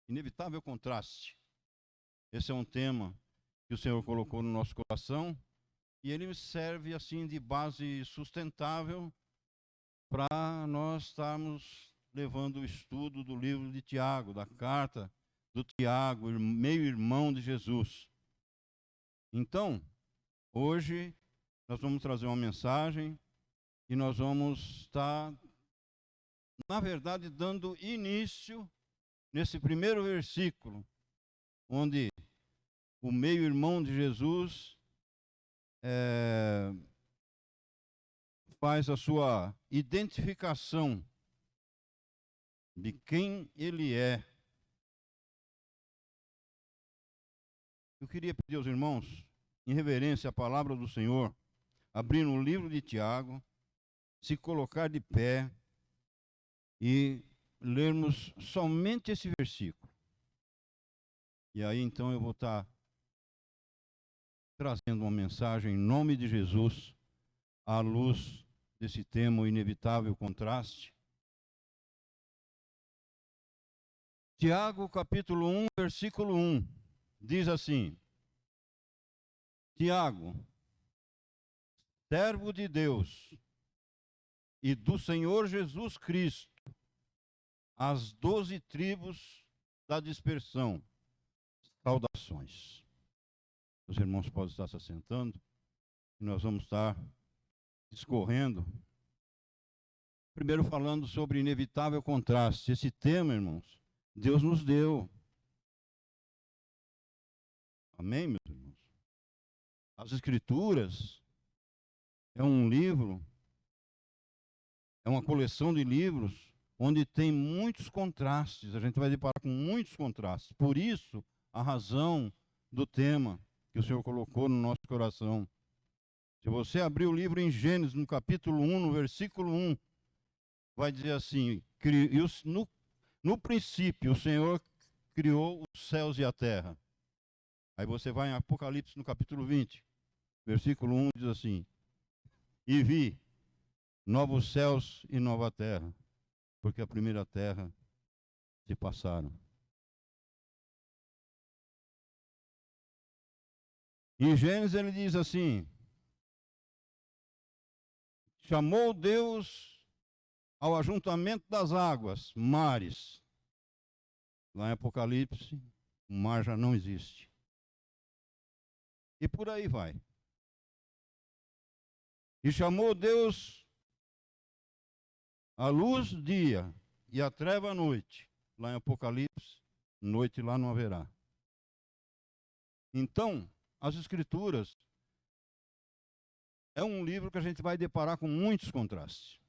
Inevitável contraste. Esse é um tema que o Senhor colocou no nosso coração e ele serve assim de base sustentável para nós estarmos levando o estudo do livro de Tiago, da carta do Tiago, meio-irmão de Jesus. Então, hoje nós vamos trazer uma mensagem e nós vamos estar, na verdade, dando início nesse primeiro versículo, onde o meio-irmão de Jesus faz a sua identificação de quem ele é. Eu queria pedir aos irmãos, em reverência à palavra do Senhor, abrir no livro de Tiago, se colocar de pé e lermos somente esse versículo. E aí então eu vou estar trazendo uma mensagem em nome de Jesus, à luz desse tema, o inevitável contraste. Tiago, capítulo 1, versículo 1, diz assim: Tiago, servo de Deus e do Senhor Jesus Cristo, as 12 tribos da dispersão, saudações. Os irmãos podem estar se assentando e nós vamos estar discorrendo. Primeiro falando sobre inevitável contraste. Esse tema, irmãos, Deus nos deu. Amém, meus irmãos? As Escrituras é um livro, é uma coleção de livros onde tem muitos contrastes. A gente vai deparar com muitos contrastes. Por isso, a razão do tema que o Senhor colocou no nosso coração. Se você abrir o livro em Gênesis, no capítulo 1, no versículo 1, vai dizer assim: no princípio o Senhor criou os céus e a terra. Aí você vai em Apocalipse, no capítulo 20, versículo 1, diz assim: e vi novos céus e nova terra, porque a primeira terra se passaram. Em Gênesis ele diz assim: chamou Deus ao ajuntamento das águas, mares. Lá em Apocalipse, o mar já não existe. E por aí vai. E chamou Deus a luz dia e a treva noite. Lá em Apocalipse, noite lá não haverá. Então, as Escrituras é um livro que a gente vai deparar com muitos contrastes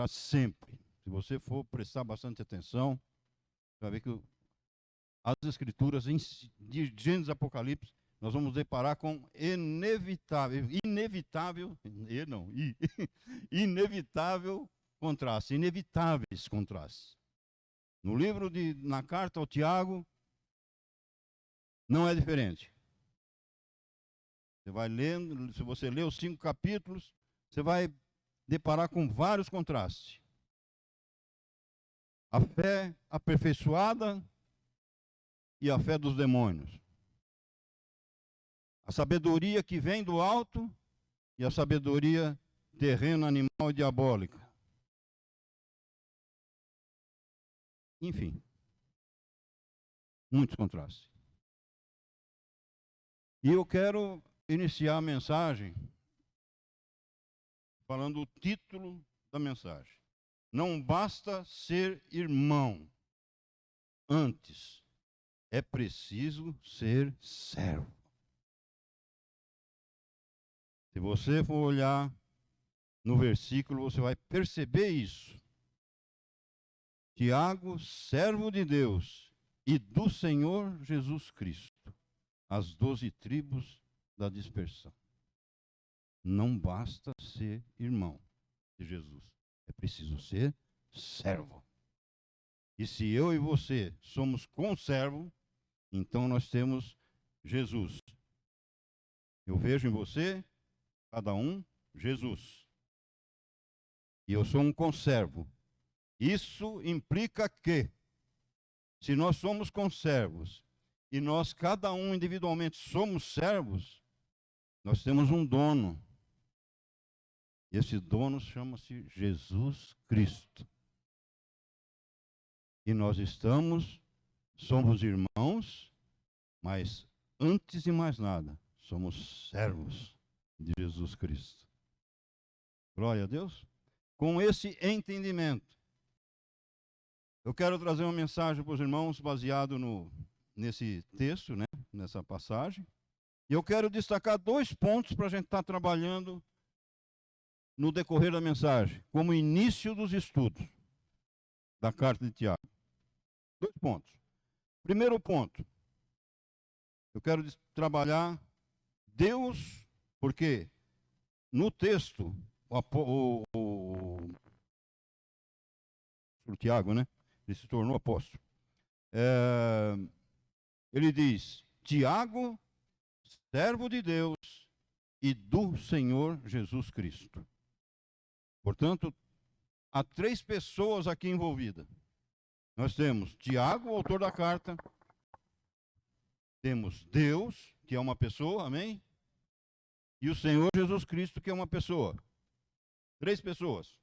sempre. Se você for prestar bastante atenção, você vai ver que as Escrituras, de Gênesis e Apocalipse, nós vamos deparar com inevitável contraste, inevitáveis contrastes. No livro na carta ao Tiago, não é diferente. Você vai lendo, se você ler os 5 capítulos, você vai deparar com vários contrastes. A fé aperfeiçoada e a fé dos demônios. A sabedoria que vem do alto e a sabedoria terrena, animal e diabólica. Enfim, muitos contrastes. E eu quero iniciar a mensagem falando o título da mensagem. Não basta ser irmão, antes é preciso ser servo. Se você for olhar no versículo, você vai perceber isso. Tiago, servo de Deus e do Senhor Jesus Cristo, as 12 tribos da dispersão. Não basta ser irmão de Jesus, é preciso ser servo. E se eu e você somos conservo, então nós temos Jesus. Eu vejo em você, cada um, Jesus. E eu sou um conservo. Isso implica que Se nós somos conservos e nós, cada um individualmente, somos servos, nós temos um dono. Esse dono chama-se Jesus Cristo. E nós somos irmãos, mas antes de mais nada, somos servos de Jesus Cristo. Glória a Deus. Com esse entendimento, eu quero trazer uma mensagem para os irmãos baseado nesse texto, né, nessa passagem. E eu quero destacar 2 pontos para a gente estar trabalhando no decorrer da mensagem, como início dos estudos da carta de Tiago. 2 pontos. Primeiro ponto, eu quero trabalhar Deus, porque no texto, o Tiago, né? Ele se tornou apóstolo. Ele diz: Tiago, servo de Deus e do Senhor Jesus Cristo. Portanto, há 3 pessoas aqui envolvidas. Nós temos Tiago, o autor da carta. Temos Deus, que é uma pessoa, amém? E o Senhor Jesus Cristo, que é uma pessoa. 3 pessoas.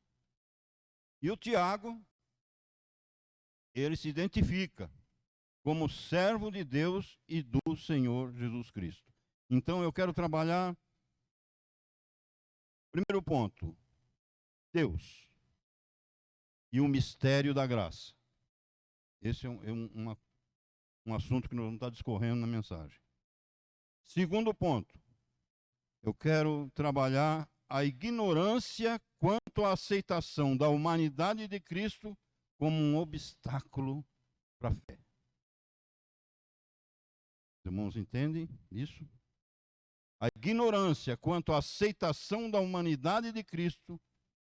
E o Tiago, ele se identifica como servo de Deus e do Senhor Jesus Cristo. Então eu quero trabalhar, primeiro ponto, Deus e o mistério da graça. Esse é um assunto que nós vamos estar discorrendo na mensagem. Segundo ponto, eu quero trabalhar a ignorância quanto à aceitação da humanidade de Cristo como um obstáculo para a fé. Os irmãos entendem isso? A ignorância quanto à aceitação da humanidade de Cristo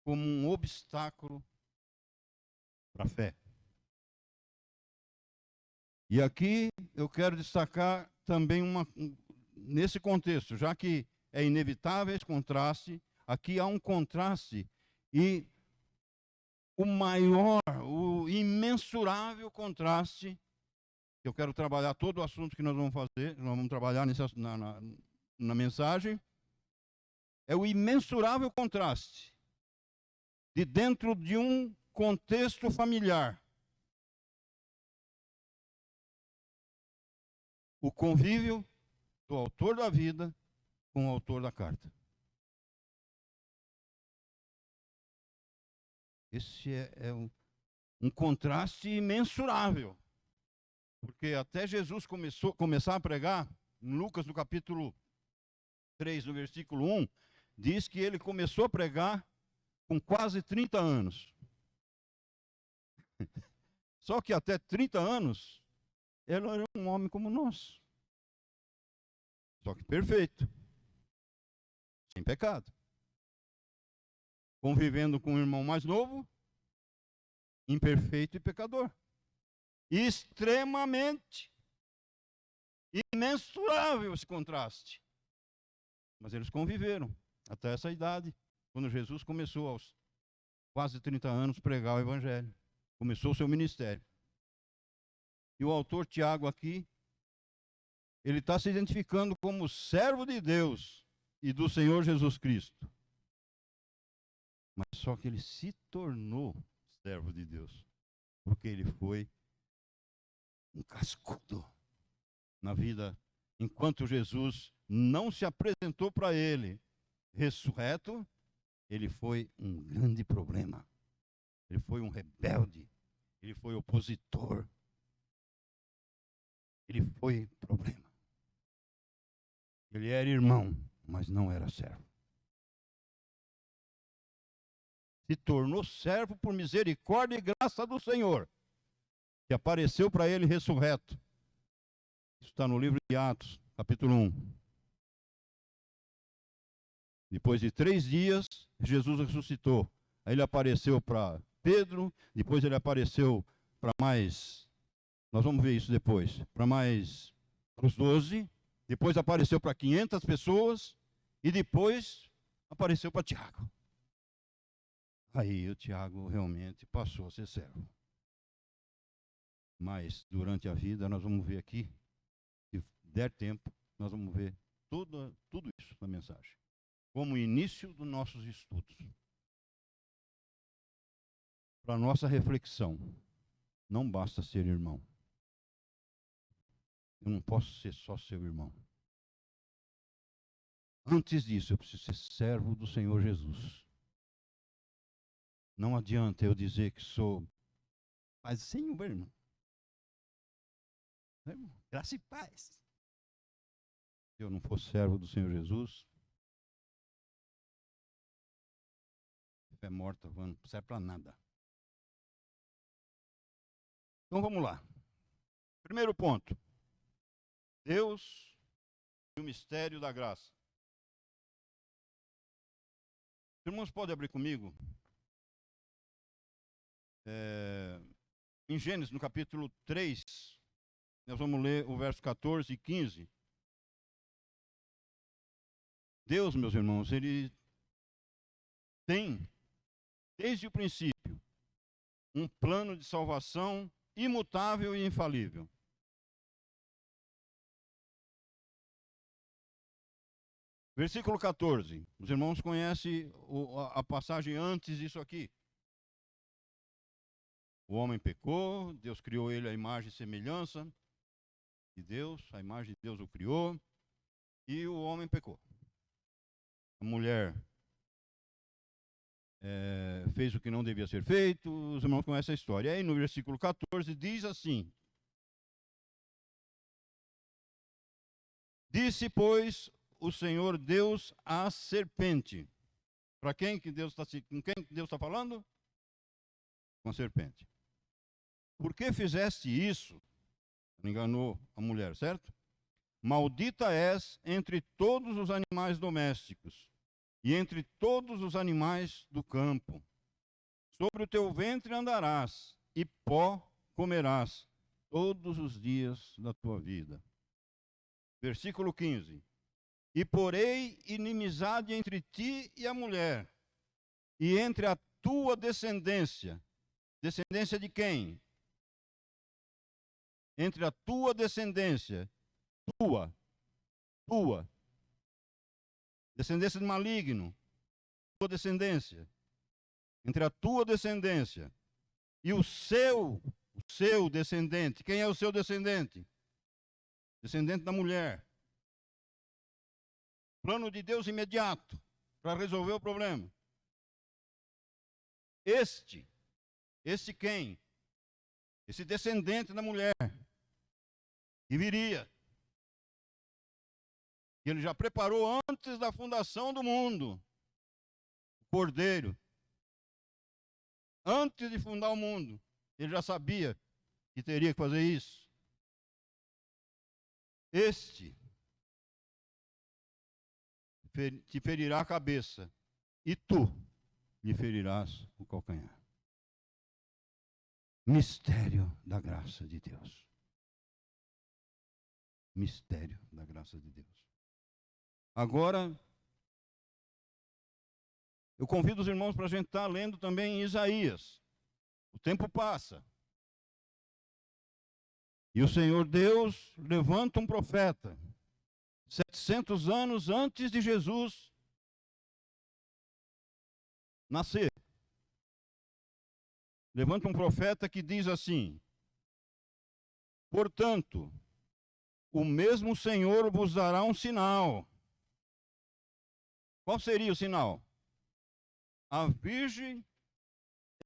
como um obstáculo para a fé. E aqui eu quero destacar também nesse contexto, já que é inevitável esse contraste, aqui há um contraste e o imensurável contraste, que eu quero trabalhar todo o assunto que nós vamos fazer, nós vamos trabalhar na mensagem, é o imensurável contraste de dentro de um contexto familiar. O convívio do autor da vida com o autor da carta. Esse é um contraste imensurável. Porque até Jesus começar a pregar, em Lucas, no capítulo 3, no versículo 1, diz que ele começou a pregar com quase 30 anos. Só que até 30 anos, ele era um homem como nós. Só que perfeito. Sem pecado. Convivendo com um irmão mais novo, imperfeito e pecador. Extremamente imensurável esse contraste. Mas eles conviveram até essa idade, quando Jesus começou aos quase 30 anos pregar o evangelho. Começou o seu ministério. E o autor Tiago aqui, ele está se identificando como servo de Deus e do Senhor Jesus Cristo. Mas só que ele se tornou servo de Deus, porque ele foi um cascudo na vida, enquanto Jesus não se apresentou para ele ressurreto, ele foi um grande problema. Ele foi um rebelde, ele foi opositor, ele foi problema. Ele era irmão, mas não era servo. Se tornou servo por misericórdia e graça do Senhor, que apareceu para ele ressurreto. Isso está no livro de Atos, capítulo 1. Depois de 3 dias, Jesus ressuscitou. Aí ele apareceu para Pedro, depois ele apareceu para mais, nós vamos ver isso depois, para os 12, depois apareceu para 500 pessoas, e depois apareceu para Tiago. Aí o Tiago realmente passou a ser servo. Mas durante a vida nós vamos ver aqui, se der tempo, nós vamos ver tudo isso na mensagem. Como início dos nossos estudos. Para nossa reflexão, não basta ser irmão. Eu não posso ser só seu irmão. Antes disso, eu preciso ser servo do Senhor Jesus. Não adianta eu dizer que sou paz, Senhor, irmão. Graça e paz. Se eu não for servo do Senhor Jesus, fé morta, não serve para nada. Então vamos lá. Primeiro ponto. Deus e o mistério da graça. Os irmãos podem abrir comigo? Em Gênesis, no capítulo 3, nós vamos ler o verso 14 e 15. Deus, meus irmãos, ele tem, desde o princípio, um plano de salvação imutável e infalível. Versículo 14. Os irmãos conhecem a passagem antes disso aqui. O homem pecou, Deus criou ele à imagem e semelhança de Deus, a imagem de Deus o criou, e o homem pecou. A mulher fez o que não devia ser feito, os irmãos conhecem a história. E aí no versículo 14 diz assim: Disse, pois, o Senhor Deus à serpente. Para quem que Deus está, com quem Deus está falando? Com a serpente. Por que fizeste isso? Enganou a mulher, certo? Maldita és entre todos os animais domésticos e entre todos os animais do campo. Sobre o teu ventre andarás e pó comerás todos os dias da tua vida. Versículo 15. E porei inimizade entre ti e a mulher, e entre a tua descendência. Descendência de quem? Entre a tua descendência. Tua. Descendência de maligno. Tua descendência. Entre a tua descendência e o seu descendente. Quem é o seu descendente? Descendente da mulher. Plano de Deus imediato para resolver o problema. Este quem? Esse descendente da mulher que viria. Que ele já preparou antes da fundação do mundo. O Cordeiro. Antes de fundar o mundo, ele já sabia que teria que fazer isso. Este te ferirá a cabeça e tu lhe ferirás o calcanhar. Mistério da graça de Deus. Mistério da graça de Deus. Agora, eu convido os irmãos para a gente estar lendo também em Isaías. O tempo passa. E o Senhor Deus levanta um profeta. 700 anos antes de Jesus nascer. Levanta um profeta que diz assim: Portanto, o mesmo Senhor vos dará um sinal. Qual seria o sinal? A virgem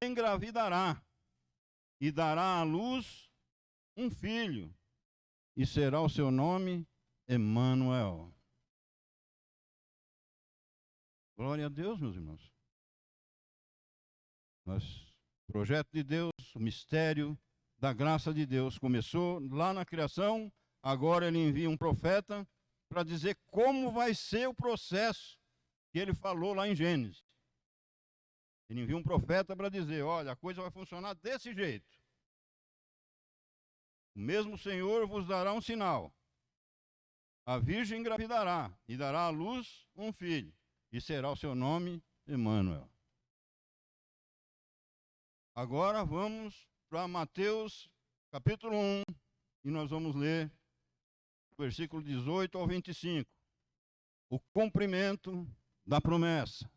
engravidará e dará à luz um filho, e será o seu nome Emanuel. Glória a Deus, meus irmãos. O projeto de Deus, o mistério da graça de Deus começou lá na criação, agora ele envia um profeta para dizer como vai ser o processo que ele falou lá em Gênesis. Ele envia um profeta para dizer, olha, a coisa vai funcionar desse jeito. O mesmo Senhor vos dará um sinal. A virgem engravidará e dará à luz um filho, e será o seu nome Emanuel. Agora vamos para Mateus capítulo 1, e nós vamos ler o versículo 18 ao 25. O cumprimento da promessa.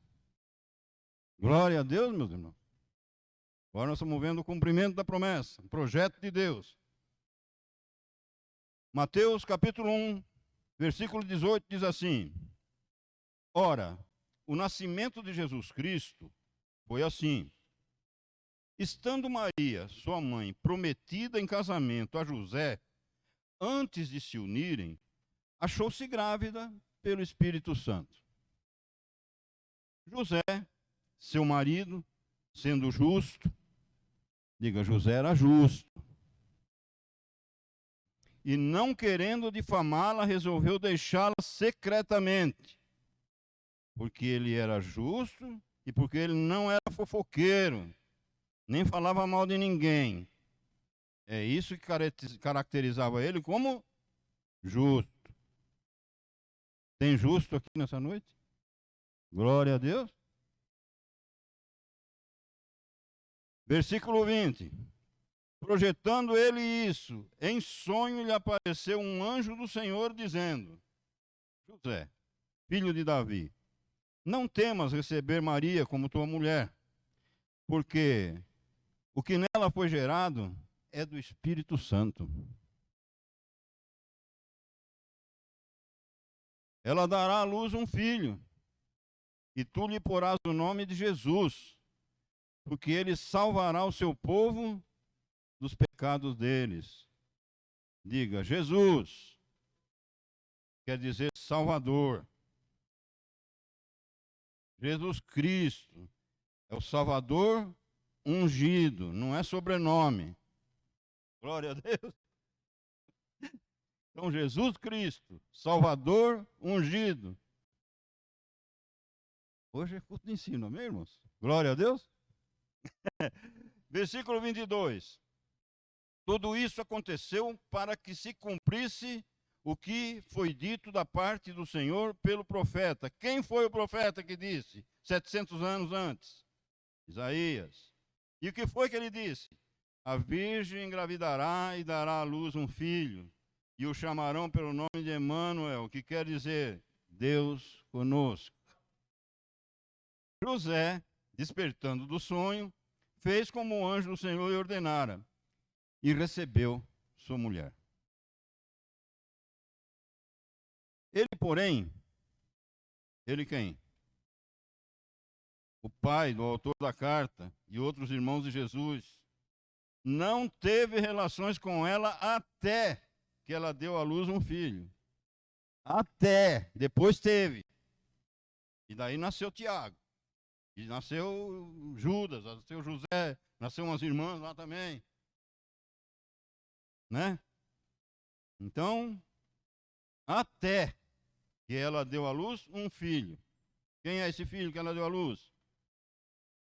Glória a Deus, meus irmãos. Agora nós estamos vendo o cumprimento da promessa, o projeto de Deus. Mateus capítulo 1, versículo 18 diz assim: Ora, o nascimento de Jesus Cristo foi assim. Estando Maria, sua mãe, prometida em casamento a José, antes de se unirem, achou-se grávida pelo Espírito Santo. José, seu marido, sendo justo, diga, José era justo, e não querendo difamá-la, resolveu deixá-la secretamente, porque ele era justo e porque ele não era fofoqueiro, nem falava mal de ninguém. É isso que caracterizava ele como justo. Tem justo aqui nessa noite? Glória a Deus. Versículo 20. Projetando ele isso, em sonho lhe apareceu um anjo do Senhor dizendo: José, filho de Davi, não temas receber Maria como tua mulher, porque o que nela foi gerado é do Espírito Santo. Ela dará à luz um filho, e tu lhe porás o nome de Jesus, porque ele salvará o seu povo dos pecados deles. Diga, Jesus, quer dizer Salvador. Jesus Cristo é o Salvador ungido, não é sobrenome. Glória a Deus. Então, Jesus Cristo, Salvador ungido. Hoje é culto de ensino, amém, irmãos? Glória a Deus. Versículo 22. Tudo isso aconteceu para que se cumprisse o que foi dito da parte do Senhor pelo profeta. Quem foi o profeta que disse 700 anos antes? Isaías. E o que foi que ele disse? A virgem engravidará e dará à luz um filho, e o chamarão pelo nome de Emanuel, que quer dizer Deus conosco. José, despertando do sonho, fez como o anjo do Senhor lhe ordenara, e recebeu sua mulher. Ele, porém, ele quem? O pai do autor da carta e outros irmãos de Jesus, não teve relações com ela até que ela deu à luz um filho. Até, depois teve. E daí nasceu Tiago. E nasceu Judas, nasceu José, nasceu umas irmãs lá também. Né? Então, até que ela deu à luz um filho. Quem é esse filho que ela deu à luz?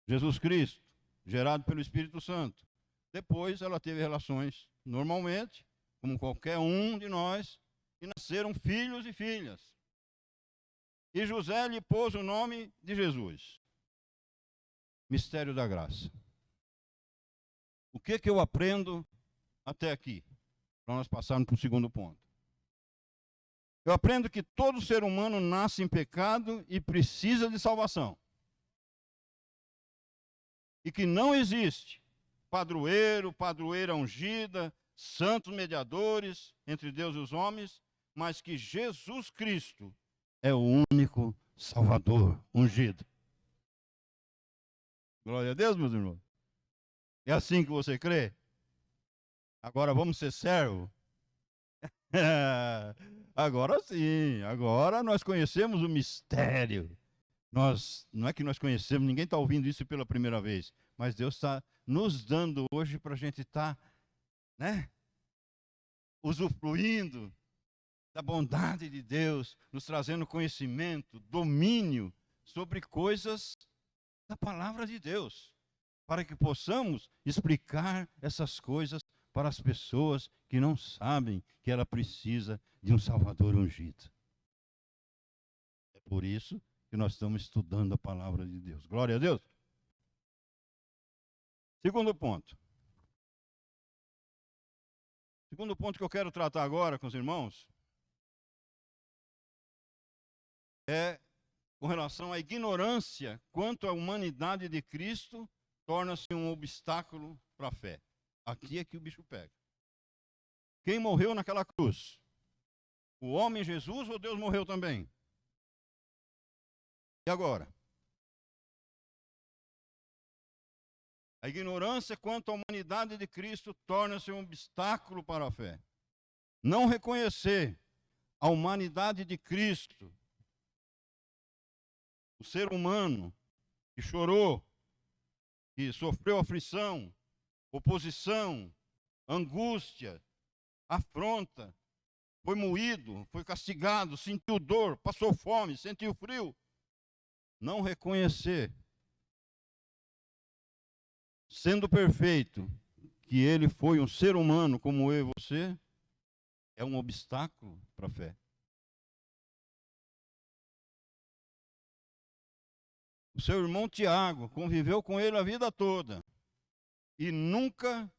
Jesus Cristo, gerado pelo Espírito Santo. Depois ela teve relações normalmente, como qualquer um de nós, e nasceram filhos e filhas. E José lhe pôs o nome de Jesus. Mistério da graça. O que eu aprendo até aqui? Para nós passarmos para o segundo ponto. Eu aprendo que todo ser humano nasce em pecado e precisa de salvação. E que não existe padroeiro, padroeira ungida, santos mediadores entre Deus e os homens, mas que Jesus Cristo é o único Salvador ungido. Glória a Deus, meus irmãos. É assim que você crê? Agora vamos ser servo? Agora sim, agora nós conhecemos o mistério. Não é que nós conhecemos, ninguém está ouvindo isso pela primeira vez, mas Deus está nos dando hoje para a gente estar, né, usufruindo da bondade de Deus, nos trazendo conhecimento, domínio sobre coisas da palavra de Deus, para que possamos explicar essas coisas para as pessoas que não sabem que ela precisa de um Salvador ungido. É por isso que nós estamos estudando a palavra de Deus. Glória a Deus. Segundo ponto. Segundo ponto que eu quero tratar agora com os irmãos é com relação à ignorância quanto à humanidade de Cristo torna-se um obstáculo para a fé. Aqui é que o bicho pega. Quem morreu naquela cruz? O homem Jesus ou Deus morreu também? E agora? A ignorância quanto à humanidade de Cristo torna-se um obstáculo para a fé. Não reconhecer a humanidade de Cristo, o ser humano que chorou, que sofreu aflição, oposição, angústia, afronta, foi moído, foi castigado, sentiu dor, passou fome, sentiu frio. Não reconhecer, sendo perfeito, que ele foi um ser humano como eu e você, é um obstáculo para a fé. O seu irmão Tiago conviveu com ele a vida toda e nunca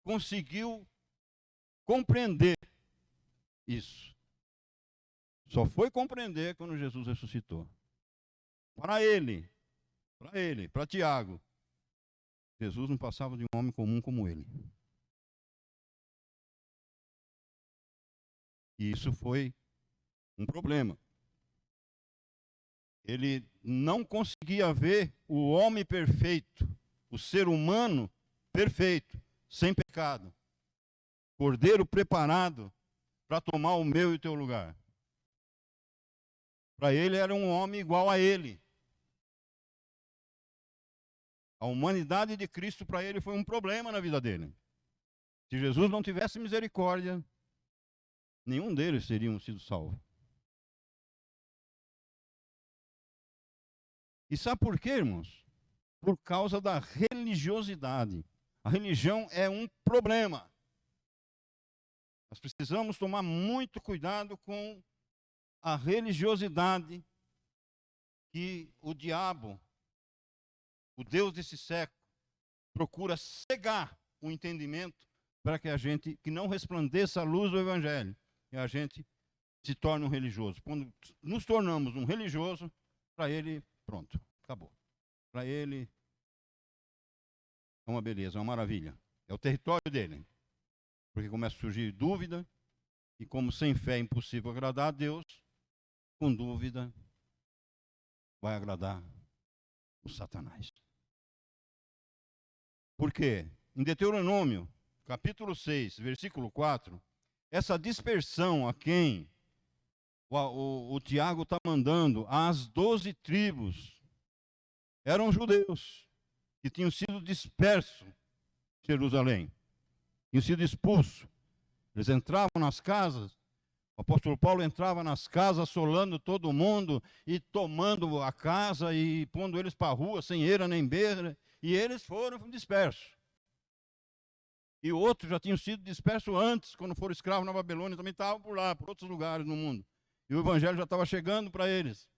conseguiu compreender isso. Só foi compreender quando Jesus ressuscitou. Para Tiago, Jesus não passava de um homem comum como ele. E isso foi um problema. Ele não conseguia ver o homem perfeito, o ser humano perfeito, sem pecado. Cordeiro preparado para tomar o meu e o teu lugar. Para ele era um homem igual a ele. A humanidade de Cristo para ele foi um problema na vida dele. Se Jesus não tivesse misericórdia, nenhum deles teriam sido salvos. E sabe por quê, irmãos? Por causa da religiosidade. A religião é um problema. Nós precisamos tomar muito cuidado com a religiosidade que o diabo, o Deus desse século, procura cegar o entendimento para que não resplandeça a luz do Evangelho e a gente se torne um religioso. Quando nos tornamos um religioso, para ele, pronto, acabou. Para ele é uma beleza, é uma maravilha. É o território dele. Porque começa a surgir dúvida, e como sem fé é impossível agradar a Deus, com dúvida vai agradar o Satanás. Por quê? Em Deuteronômio, capítulo 6, versículo 4, essa dispersão a quem o Tiago está mandando, às 12 tribos, eram judeus que tinham sido dispersos em Jerusalém, tinham sido expulsos. Eles entravam nas casas, o apóstolo Paulo entrava nas casas assolando todo mundo e tomando a casa e pondo eles para a rua sem eira nem beira, e eles foram dispersos. E outros já tinham sido dispersos antes, quando foram escravos na Babilônia, também estavam por lá, por outros lugares no mundo. E o evangelho já estava chegando para eles.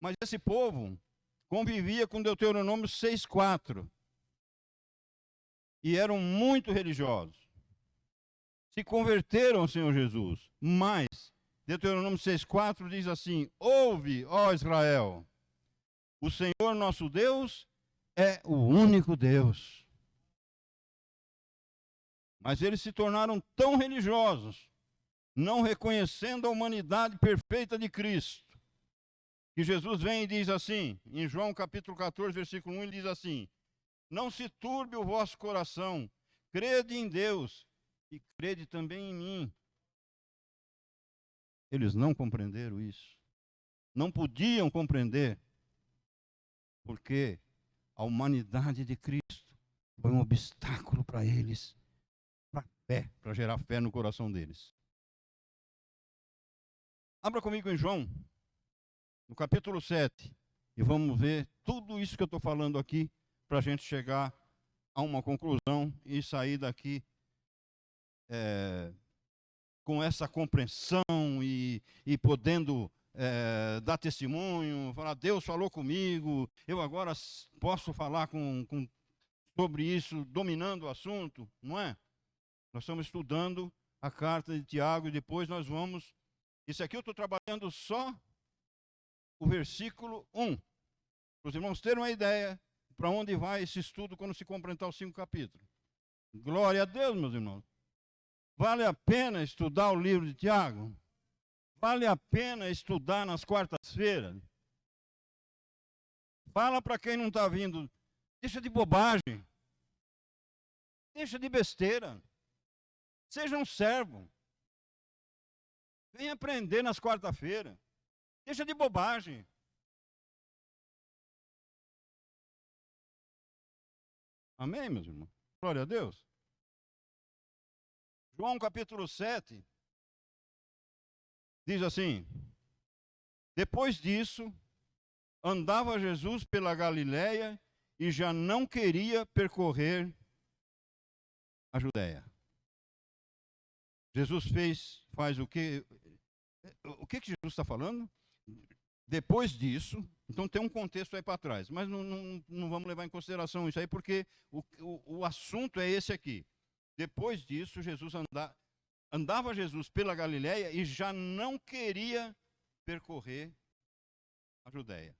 Mas esse povo convivia com Deuteronômio 6,4. E eram muito religiosos. Se converteram ao Senhor Jesus. Mas, Deuteronômio 6,4 diz assim: ouve, ó Israel, o Senhor nosso Deus é o único Deus. Mas eles se tornaram tão religiosos, não reconhecendo a humanidade perfeita de Cristo, que Jesus vem e diz assim, em João capítulo 14, versículo 1, ele diz assim: não se turbe o vosso coração, crede em Deus e crede também em mim. Eles não compreenderam isso. Não podiam compreender, porque a humanidade de Cristo foi um obstáculo para eles, para fé, para gerar fé no coração deles. Abra comigo em João, no capítulo 7, e vamos ver tudo isso que eu estou falando aqui, para a gente chegar a uma conclusão e sair daqui com essa compreensão e podendo dar testemunho, falar: Deus falou comigo, eu agora posso falar sobre isso, dominando o assunto, não é? Nós estamos estudando a carta de Tiago e depois nós vamos... Isso aqui eu estou trabalhando só o versículo 1. Para os irmãos terem uma ideia para onde vai esse estudo quando se completar os 5 capítulos. Glória a Deus, meus irmãos. Vale a pena estudar o livro de Tiago? Vale a pena estudar nas quartas-feiras? Fala para quem não está vindo, deixa de bobagem, deixa de besteira, seja um servo, vem aprender nas quarta-feiras, deixa de bobagem. Amém, meus irmãos? Glória a Deus. João capítulo 7 diz assim: depois disso, andava Jesus pela Galiléia e já não queria percorrer a Judéia. Jesus faz o que? O que Jesus está falando? Depois disso, então tem um contexto aí para trás, mas não vamos levar em consideração isso aí, porque o assunto é esse aqui. Depois disso, andava Jesus pela Galiléia e já não queria percorrer a Judéia.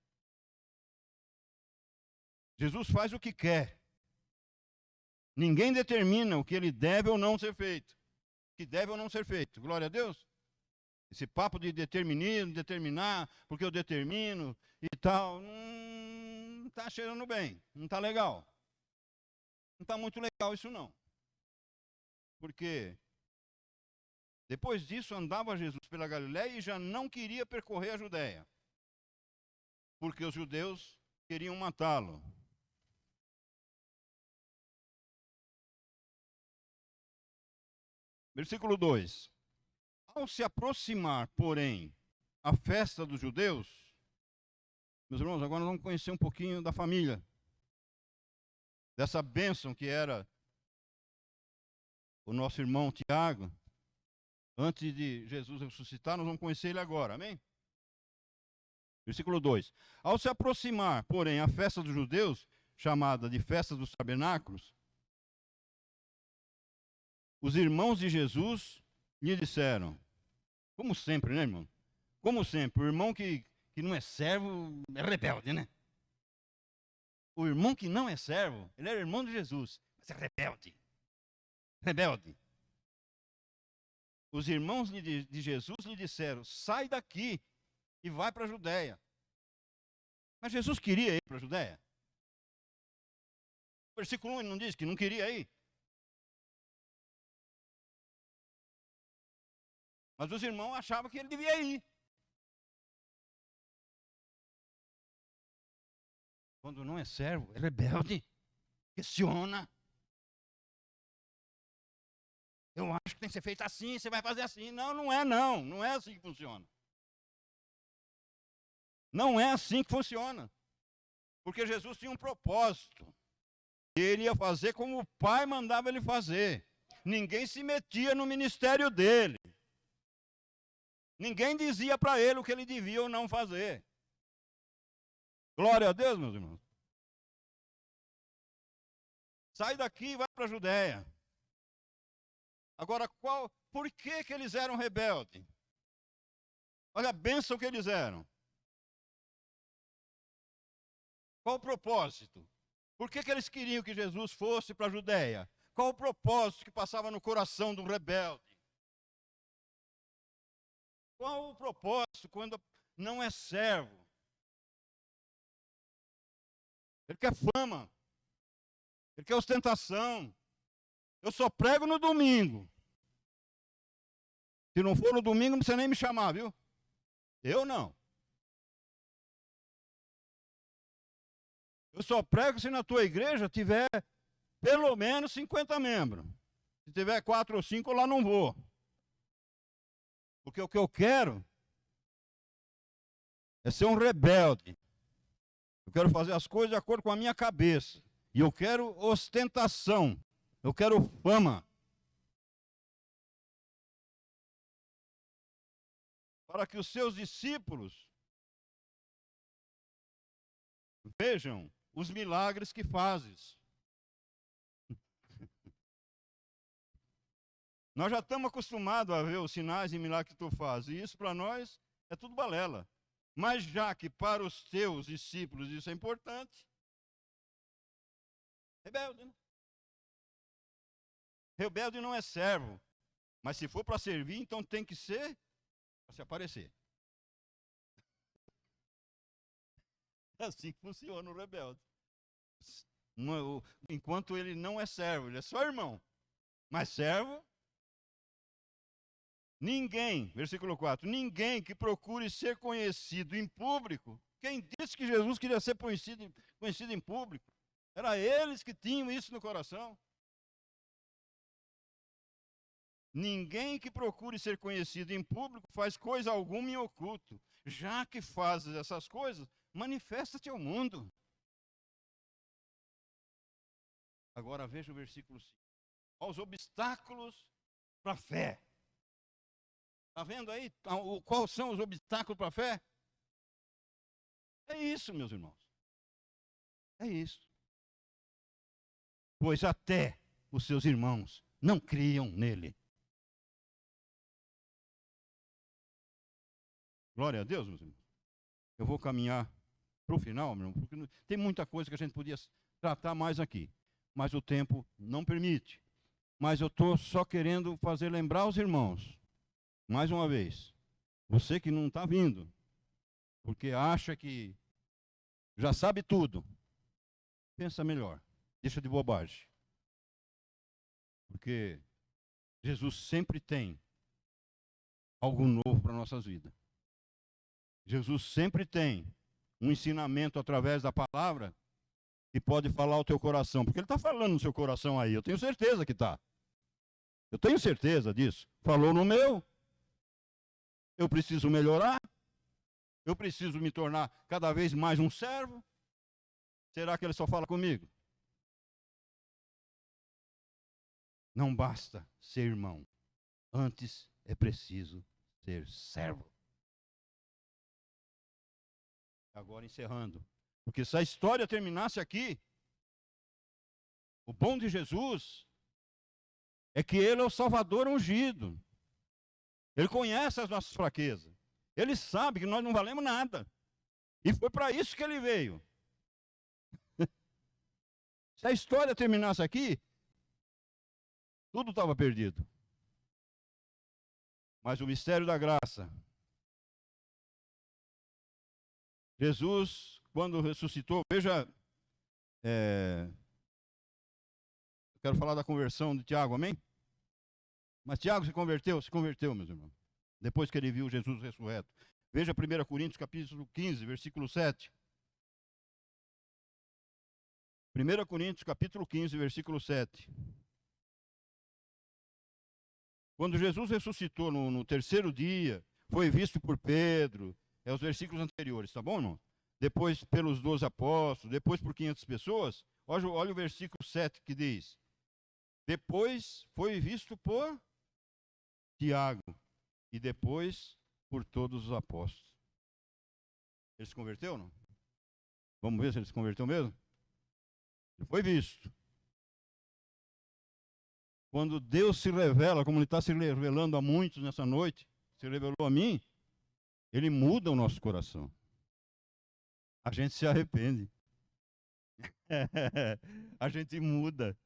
Jesus faz o que quer. Ninguém determina o que ele deve ou não ser feito. O que deve ou não ser feito. Glória a Deus. Esse papo de determinar, porque eu determino e tal, não está cheirando bem, não está legal. Não está muito legal isso não. Porque depois disso andava Jesus pela Galiléia e já não queria percorrer a Judéia. Porque os judeus queriam matá-lo. Versículo 2. Ao se aproximar, porém, a festa dos judeus, meus irmãos, agora nós vamos conhecer um pouquinho da família, dessa bênção que era o nosso irmão Tiago. Antes de Jesus ressuscitar, nós vamos conhecer ele agora, amém? Versículo 2. Ao se aproximar, porém, a festa dos judeus, chamada de festa dos tabernáculos, os irmãos de Jesus lhe disseram, como sempre, né, irmão? Como sempre, o irmão que não é servo é rebelde, né? O irmão que não é servo, ele era irmão de Jesus, mas é rebelde. Rebelde. Os irmãos de Jesus lhe disseram, sai daqui e vai para a Judéia. Mas Jesus queria ir para a Judéia? O versículo 1 não diz que não queria ir? Mas os irmãos achavam que ele devia ir. Quando não é servo, é rebelde. Questiona. Eu acho que tem que ser feito assim, você vai fazer assim. Não, não é não. Não é assim que funciona. Não é assim que funciona. Porque Jesus tinha um propósito. Ele ia fazer como o Pai mandava ele fazer. Ninguém se metia no ministério dele. Ninguém dizia para ele o que ele devia ou não fazer. Glória a Deus, meus irmãos. Sai daqui e vai para a Judéia. Agora, por que eles eram rebeldes? Olha a bênção que eles eram. Qual o propósito? Por que eles queriam que Jesus fosse para a Judéia? Qual o propósito que passava no coração de um rebelde? Qual o propósito quando não é servo? Ele quer fama. Ele quer ostentação. Eu só prego no domingo. Se não for no domingo, não precisa nem me chamar, viu? Eu não. Eu só prego se na tua igreja tiver pelo menos 50 membros. Se tiver 4 ou 5, eu lá não vou. Porque o que eu quero é ser um rebelde. Eu quero fazer as coisas de acordo com a minha cabeça. E eu quero ostentação. Eu quero fama. Para que os seus discípulos vejam os milagres que fazes. Nós já estamos acostumados a ver os sinais e milagres que tu faz. E isso para nós é tudo balela. Mas já que para os teus discípulos isso é importante, rebelde, né? Rebelde não é servo. Mas se for para servir, então tem que ser para se aparecer. É assim que funciona o rebelde. Enquanto ele não é servo, ele é só irmão. Mas servo, ninguém, versículo 4, ninguém que procure ser conhecido em público. Quem disse que Jesus queria ser conhecido em público? Era eles que tinham isso no coração. Ninguém que procure ser conhecido em público faz coisa alguma em oculto. Já que fazes essas coisas, manifesta-te ao mundo. Agora veja o versículo 5. Aos obstáculos para a fé. Está vendo aí quais são os obstáculos para a fé? É isso, meus irmãos. É isso. Pois até os seus irmãos não criam nele. Glória a Deus, meus irmãos. Eu vou caminhar para o final, meu irmão, porque tem muita coisa que a gente podia tratar mais aqui. Mas o tempo não permite. Mas eu estou só querendo fazer lembrar os irmãos, mais uma vez, você que não está vindo, porque acha que já sabe tudo, pensa melhor, deixa de bobagem. Porque Jesus sempre tem algo novo para nossas vidas. Jesus sempre tem um ensinamento através da palavra que pode falar ao teu coração, porque ele está falando no seu coração aí, eu tenho certeza que está. Eu tenho certeza disso. Falou no meu. Eu preciso melhorar. Eu preciso me tornar cada vez mais um servo. Será que ele só fala comigo? Não basta ser irmão. Antes é preciso ser servo. Agora encerrando. Porque se a história terminasse aqui, o bom de Jesus é que ele é o Salvador ungido. Ele conhece as nossas fraquezas. Ele sabe que nós não valemos nada. E foi para isso que ele veio. Se a história terminasse aqui, tudo estava perdido. Mas o mistério da graça. Jesus, quando ressuscitou, veja, eu quero falar da conversão de Tiago, amém? Mas Tiago se converteu, meus irmãos, depois que ele viu Jesus ressurreto. Veja 1 Coríntios capítulo 15, versículo 7. 1 Coríntios capítulo 15, versículo 7. Quando Jesus ressuscitou no terceiro dia, foi visto por Pedro, os versículos anteriores, tá bom, irmão? Depois pelos 12 apóstolos, depois por 500 pessoas. Olha o versículo 7 que diz: depois foi visto por Tiago, e depois por todos os apóstolos. Ele se converteu, não? Vamos ver se ele se converteu mesmo? Ele foi visto. Quando Deus se revela, como ele está se revelando a muitos nessa noite, se revelou a mim, ele muda o nosso coração. A gente se arrepende. A gente muda.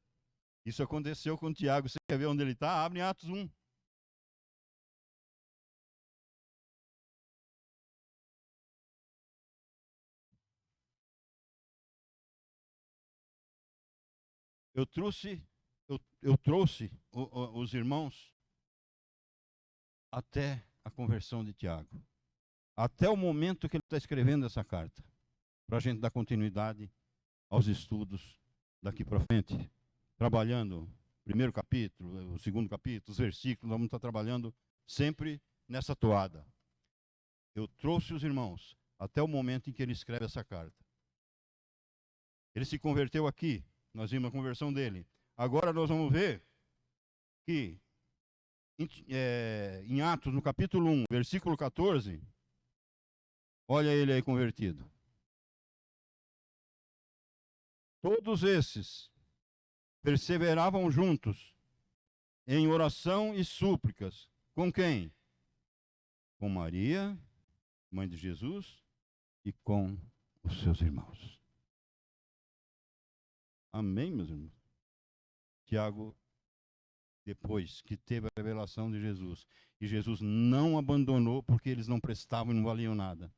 Isso aconteceu com o Tiago. Você quer ver onde ele está? Abre em Atos 1. Eu trouxe os irmãos até a conversão de Tiago. Até o momento que ele está escrevendo essa carta. Para a gente dar continuidade aos estudos daqui para frente. Trabalhando o primeiro capítulo, o segundo capítulo, os versículos, vamos estar trabalhando sempre nessa toada. Eu trouxe os irmãos até o momento em que ele escreve essa carta. Ele se converteu aqui, nós vimos a conversão dele. Agora nós vamos ver que em Atos, no capítulo 1, versículo 14, olha ele aí convertido. Todos esses perseveravam juntos em oração e súplicas. Com quem? Com Maria, mãe de Jesus, e com os seus irmãos. Amém, meus irmãos? Tiago, depois que teve a revelação de Jesus, e Jesus não abandonou porque eles não prestavam e não valiam nada.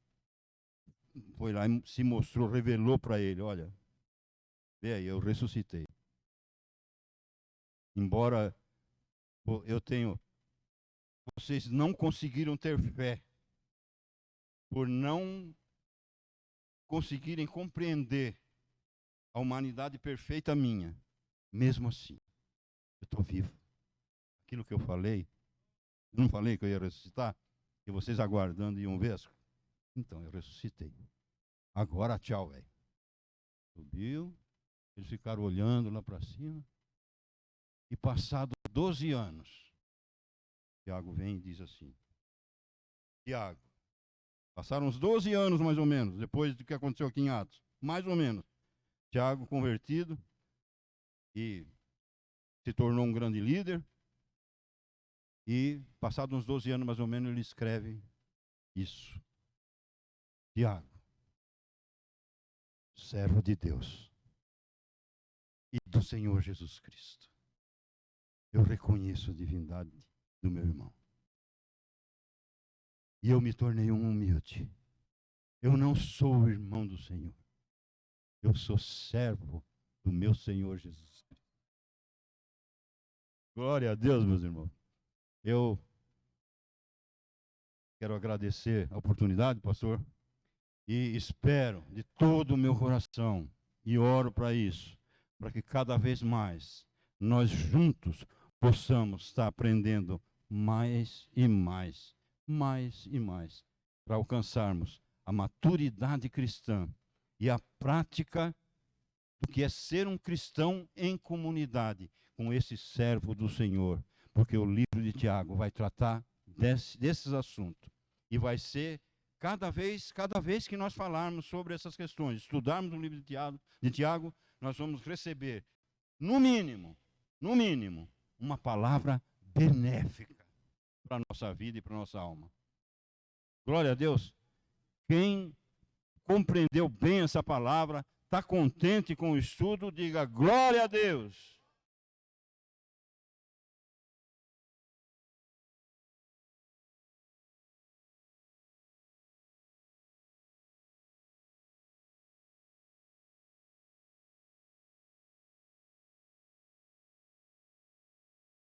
Foi lá e se mostrou, revelou para ele, olha, vê aí, eu ressuscitei. Embora vocês não conseguiram ter fé, por não conseguirem compreender a humanidade perfeita minha, mesmo assim, eu estou vivo. Aquilo que eu falei, não falei que eu ia ressuscitar? E vocês aguardando iam ver? Então, eu ressuscitei. Agora, tchau, velho. Subiu, eles ficaram olhando lá para cima. E passado 12 anos, Tiago vem e diz assim: Tiago, passaram uns 12 anos mais ou menos, depois do que aconteceu aqui em Atos. Mais ou menos. Tiago convertido e se tornou um grande líder. E passados uns 12 anos mais ou menos, ele escreve isso. Tiago, servo de Deus e do Senhor Jesus Cristo, eu reconheço a divindade do meu irmão. E eu me tornei um humilde. Eu não sou o irmão do Senhor. Eu sou servo do meu Senhor Jesus Cristo. Glória a Deus, meus irmãos. Eu quero agradecer a oportunidade, pastor, e espero de todo o meu coração, e oro para isso, para que cada vez mais nós juntos possamos estar aprendendo mais e mais, para alcançarmos a maturidade cristã e a prática do que é ser um cristão em comunidade com esse servo do Senhor, porque o livro de Tiago vai tratar desses assuntos e vai ser cada vez que nós falarmos sobre essas questões, estudarmos o livro de Tiago, nós vamos receber no mínimo, uma palavra benéfica para a nossa vida e para a nossa alma. Glória a Deus. Quem compreendeu bem essa palavra, está contente com o estudo, diga glória a Deus.